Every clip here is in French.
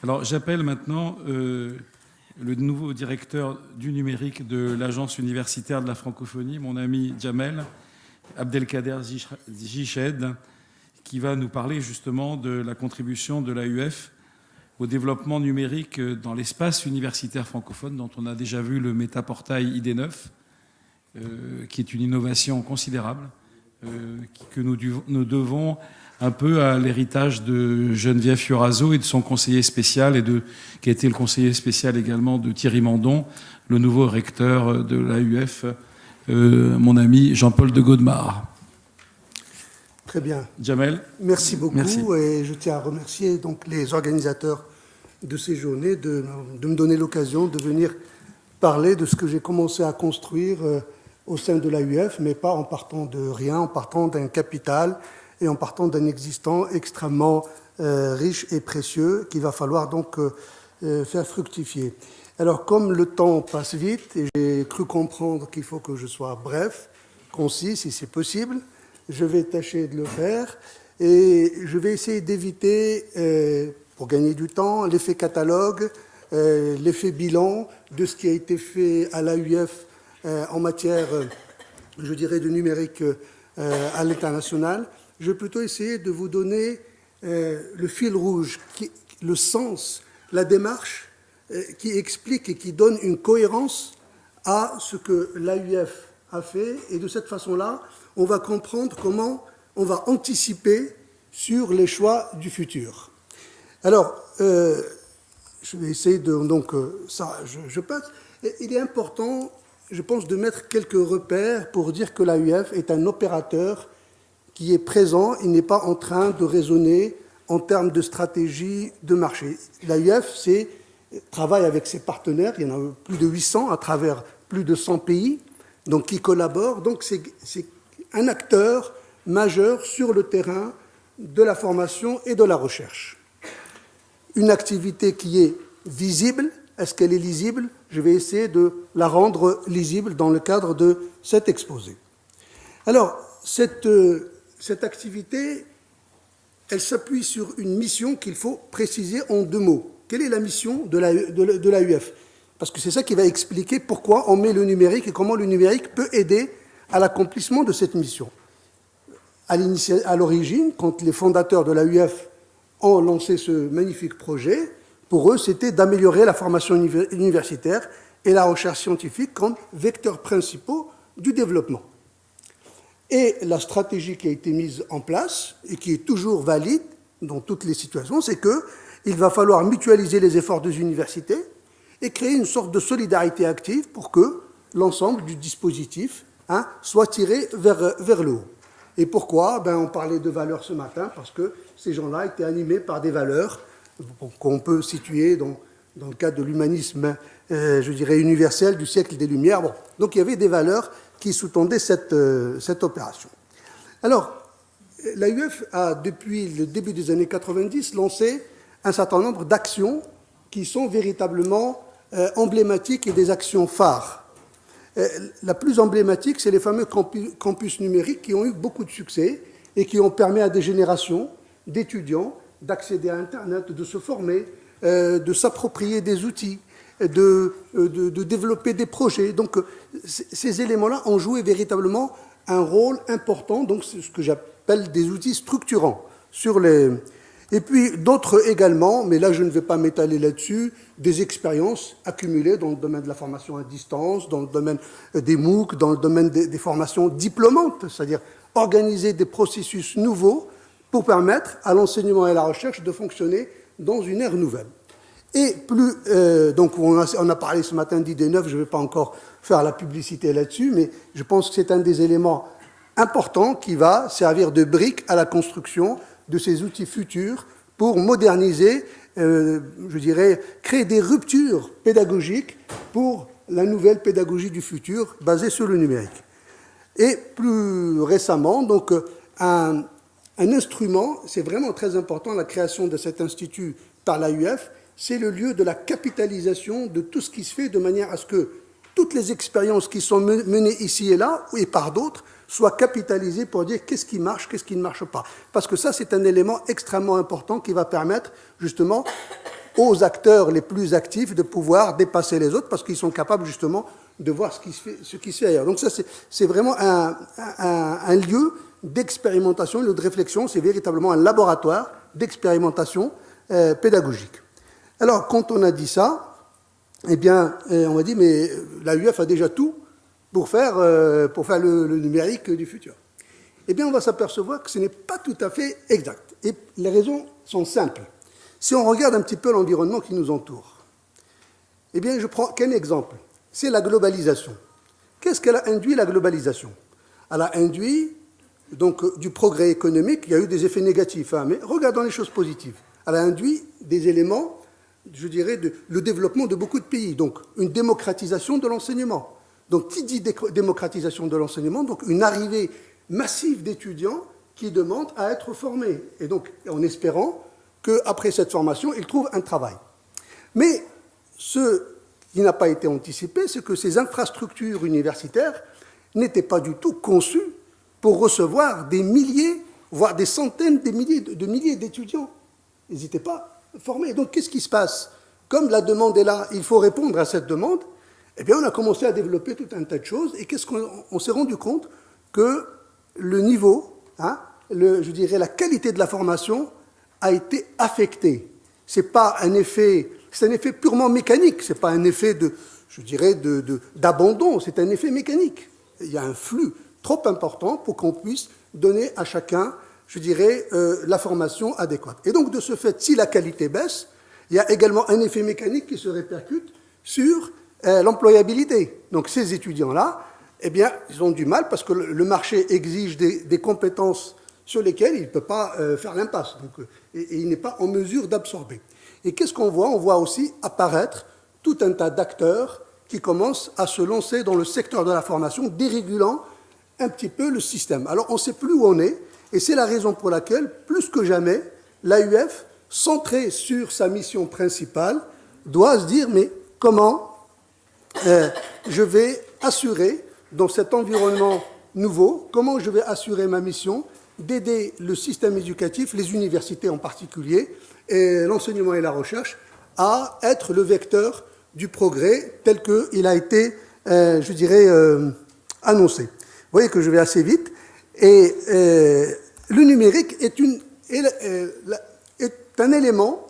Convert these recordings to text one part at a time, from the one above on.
Alors, j'appelle maintenant le nouveau directeur du numérique de l'Agence universitaire de la francophonie, mon ami Jamel Abdelkader Jiched, qui va nous parler justement de la contribution de l'AUF au développement numérique dans l'espace universitaire francophone, dont on a déjà vu le métaportail ID9, qui est une innovation considérable, que nous devons un peu à l'héritage de Geneviève Fioraso et de son conseiller spécial, qui a été le conseiller spécial également de Thierry Mandon, le nouveau recteur de l'AUF, mon ami Jean-Paul de Godemar. Très bien. Jamel. Merci beaucoup. Merci. Et je tiens à remercier donc les organisateurs de ces journées de me donner l'occasion de venir parler de ce que j'ai commencé à construire au sein de l'AUF, mais pas en partant de rien, en partant d'un capital et en partant d'un existant extrêmement riche et précieux qu'il va falloir donc faire fructifier. Alors, comme le temps passe vite, et j'ai cru comprendre qu'il faut que je sois bref, concis, si c'est possible, je vais tâcher de le faire et je vais essayer d'éviter, pour gagner du temps, l'effet catalogue, l'effet bilan de ce qui a été fait à l'AUF en matière, je dirais, de numérique à l'international. Je vais plutôt essayer de vous donner le fil rouge, le sens, la démarche qui explique et qui donne une cohérence à ce que l'AUF a fait. Et de cette façon-là, on va comprendre comment on va anticiper sur les choix du futur. Alors, je vais essayer de... Donc, ça, je passe. Il est important, je pense, de mettre quelques repères pour dire que l'AUF est un opérateur qui est présent, il n'est pas en train de raisonner en termes de stratégie de marché. L'AUF travaille avec ses partenaires, il y en a plus de 800 à travers plus de 100 pays, donc qui collaborent. Donc c'est un acteur majeur sur le terrain de la formation et de la recherche. Une activité qui est visible, est-ce qu'elle est lisible? Je vais essayer de la rendre lisible dans le cadre de cet exposé. Alors, cette activité, elle s'appuie sur une mission qu'il faut préciser en 2 mots. Quelle est la mission de l'AUF? Parce que c'est ça qui va expliquer pourquoi on met le numérique et comment le numérique peut aider à l'accomplissement de cette mission. À l'origine, quand les fondateurs de l'AUF ont lancé ce magnifique projet, pour eux, c'était d'améliorer la formation universitaire et la recherche scientifique comme vecteurs principaux du développement. Et la stratégie qui a été mise en place et qui est toujours valide dans toutes les situations, c'est qu'il va falloir mutualiser les efforts des universités et créer une sorte de solidarité active pour que l'ensemble du dispositif soit tiré vers le haut. Et pourquoi? On parlait de valeurs ce matin, parce que ces gens-là étaient animés par des valeurs qu'on peut situer dans le cadre de l'humanisme, je dirais, universel du siècle des Lumières. Bon. Donc il y avait des valeurs qui sous-tendaient cette opération. Alors, l'AUF a, depuis le début des années 90, lancé un certain nombre d'actions qui sont véritablement emblématiques et des actions phares. La plus emblématique, c'est les fameux campus numériques qui ont eu beaucoup de succès et qui ont permis à des générations d'étudiants d'accéder à Internet, de se former, de s'approprier des outils, de développer des projets. Donc, ces éléments-là ont joué véritablement un rôle important, donc c'est ce que j'appelle des outils structurants sur les... Et puis d'autres également, mais là je ne vais pas m'étaler là-dessus, des expériences accumulées dans le domaine de la formation à distance, dans le domaine des MOOC, dans le domaine des formations diplômantes, c'est-à-dire organiser des processus nouveaux pour permettre à l'enseignement et à la recherche de fonctionner dans une ère nouvelle. Et plus, donc on a parlé ce matin d'ID9, je ne vais pas encore faire la publicité là-dessus, mais je pense que c'est un des éléments importants qui va servir de brique à la construction de ces outils futurs pour moderniser, je dirais, créer des ruptures pédagogiques pour la nouvelle pédagogie du futur basée sur le numérique. Et plus récemment, donc, un instrument, c'est vraiment très important, la création de cet institut par l'AUF, c'est le lieu de la capitalisation de tout ce qui se fait de manière à ce que toutes les expériences qui sont menées ici et là, et par d'autres, soient capitalisées pour dire qu'est-ce qui marche, qu'est-ce qui ne marche pas. Parce que ça, c'est un élément extrêmement important qui va permettre, justement, aux acteurs les plus actifs de pouvoir dépasser les autres parce qu'ils sont capables justement de voir ce qui se fait ailleurs. Donc ça, c'est vraiment un lieu d'expérimentation, un lieu de réflexion, c'est véritablement un laboratoire d'expérimentation pédagogique. Alors, quand on a dit ça, eh bien, on m'a dit, mais l'AUF a déjà tout pour faire le numérique du futur. Eh bien, on va s'apercevoir que ce n'est pas tout à fait exact. Et les raisons sont simples. Si on regarde un petit peu l'environnement qui nous entoure, eh bien, je prends qu'un exemple. C'est la globalisation. Qu'est-ce qu'elle a induit, la globalisation? Elle a induit donc, du progrès économique. Il y a eu des effets négatifs, hein, mais regardons les choses positives. Elle a induit des éléments, je dirais, le développement de beaucoup de pays. Donc, une démocratisation de l'enseignement. Donc, qui dit démocratisation de l'enseignement? Donc, une arrivée massive d'étudiants qui demandent à être formés. Et donc, en espérant qu'après cette formation, ils trouvent un travail. Mais ce qui n'a pas été anticipé, c'est que ces infrastructures universitaires n'étaient pas du tout conçues pour recevoir des milliers, voire des centaines de milliers d'étudiants. Ils n'étaient pas formés. Donc, qu'est-ce qui se passe? Comme la demande est là, il faut répondre à cette demande, eh bien, on a commencé à développer tout un tas de choses. Et qu'est-ce qu'on s'est rendu compte? Que le niveau, hein, je dirais la qualité de la formation a été affectée. C'est un effet purement mécanique. C'est pas un effet d'abandon. C'est un effet mécanique. Il y a un flux trop important pour qu'on puisse donner à chacun, je dirais, la formation adéquate. Et donc, de ce fait, si la qualité baisse, il y a également un effet mécanique qui se répercute sur l'employabilité. Donc, ces étudiants-là, eh bien, ils ont du mal parce que le marché exige des compétences sur lesquelles il ne peut pas faire l'impasse. Et il n'est pas en mesure d'absorber. Et qu'est-ce qu'on voit? On voit aussi apparaître tout un tas d'acteurs qui commencent à se lancer dans le secteur de la formation, dérégulant un petit peu le système. Alors, on ne sait plus où on est, et c'est la raison pour laquelle, plus que jamais, l'AUF, centrée sur sa mission principale, doit se dire, mais comment je vais assurer, dans cet environnement nouveau, comment je vais assurer ma mission d'aider le système éducatif, les universités en particulier, et l'enseignement et la recherche, à être le vecteur du progrès tel qu'il a été, je dirais, annoncé. Vous voyez que je vais assez vite. Et le numérique est un élément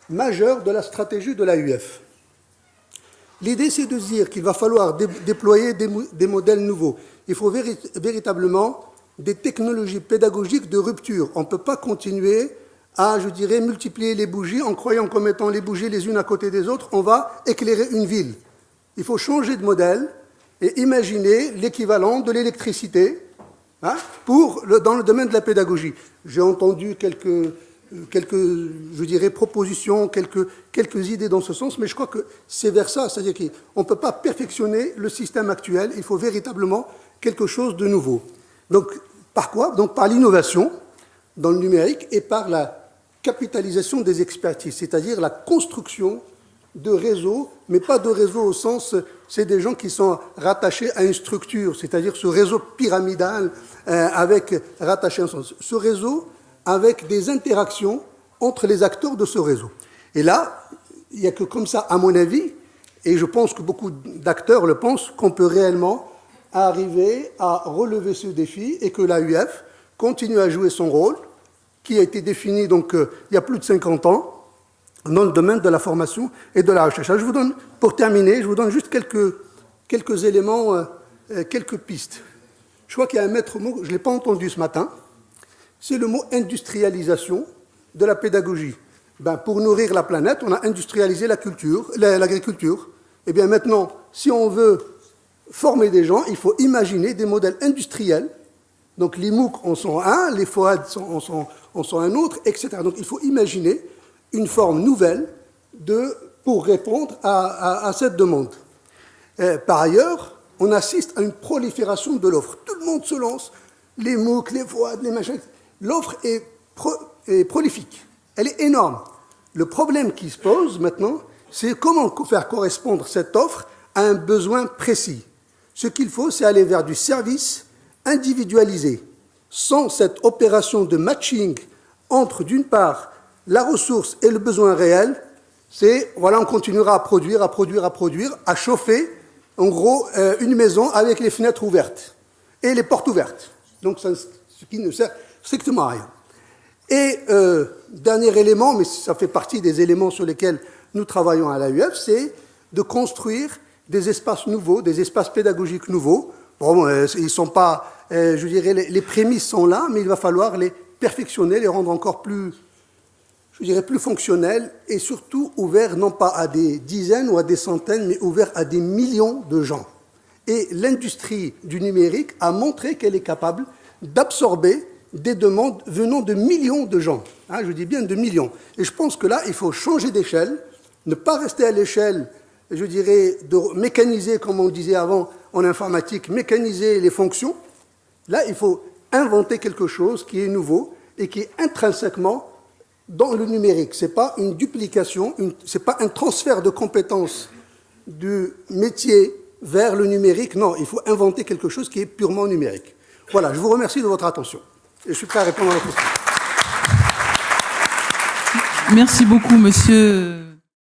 majeur de la stratégie de l'AUF. L'idée, c'est de dire qu'il va falloir déployer des modèles nouveaux. Il faut véritablement des technologies pédagogiques de rupture. On ne peut pas continuer à, je dirais, multiplier les bougies en croyant qu'en mettant les bougies les unes à côté des autres, on va éclairer une ville. Il faut changer de modèle et imaginer l'équivalent de l'électricité, hein, dans le domaine de la pédagogie. J'ai entendu quelques je dirais, propositions, quelques idées dans ce sens, mais je crois que c'est vers ça, c'est-à-dire qu'on ne peut pas perfectionner le système actuel, il faut véritablement quelque chose de nouveau. Donc, par quoi? Donc, par l'innovation dans le numérique et par la capitalisation des expertises, c'est-à-dire la construction de réseaux, mais pas de réseaux au sens, c'est des gens qui sont rattachés à une structure, c'est-à-dire ce réseau pyramidal rattaché à un sens. Ce réseau avec des interactions entre les acteurs de ce réseau. Et là, il n'y a que comme ça, à mon avis, et je pense que beaucoup d'acteurs le pensent, qu'on peut réellement arriver à relever ce défi et que l'AUF continue à jouer son rôle, qui a été défini donc, il y a plus de 50 ans, dans le domaine de la formation et de la recherche. Alors, pour terminer, je vous donne juste quelques éléments, quelques pistes. Je crois qu'il y a un maître mot, je ne l'ai pas entendu ce matin, c'est le mot industrialisation de la pédagogie. Pour nourrir la planète, on a industrialisé l'agriculture. Et bien maintenant, si on veut former des gens, il faut imaginer des modèles industriels. Donc les MOOC en sont un, les FOAD en sont un autre, etc. Donc il faut imaginer une forme nouvelle pour répondre à cette demande. Par ailleurs, on assiste à une prolifération de l'offre. Tout le monde se lance, les MOOC, les FOAD, les machins. L'offre est prolifique, elle est énorme. Le problème qui se pose maintenant, c'est comment faire correspondre cette offre à un besoin précis. Ce qu'il faut, c'est aller vers du service individualisé, sans cette opération de matching entre, d'une part, la ressource et le besoin réel, c'est, voilà, on continuera à produire, à chauffer, en gros, une maison avec les fenêtres ouvertes et les portes ouvertes. Donc, ce qui ne sert strictement à rien. Et dernier élément, mais ça fait partie des éléments sur lesquels nous travaillons à l'AUF, c'est de construire des espaces nouveaux, des espaces pédagogiques nouveaux. Bon, ils sont pas, je dirais, les prémices sont là, mais il va falloir les perfectionner, les rendre encore plus, je dirais, plus fonctionnels et surtout ouverts non pas à des dizaines ou à des centaines, mais ouverts à des millions de gens. Et l'industrie du numérique a montré qu'elle est capable d'absorber des demandes venant de millions de gens. Hein, je dis bien de millions. Et je pense que là, il faut changer d'échelle, ne pas rester à l'échelle, je dirais, de mécaniser, comme on disait avant en informatique, mécaniser les fonctions. Là, il faut inventer quelque chose qui est nouveau et qui est intrinsèquement dans le numérique. Ce n'est pas une duplication, ce n'est pas un transfert de compétences du métier vers le numérique. Non, il faut inventer quelque chose qui est purement numérique. Voilà, je vous remercie de votre attention. Et je suis prêt à répondre à vos questions. Merci beaucoup, monsieur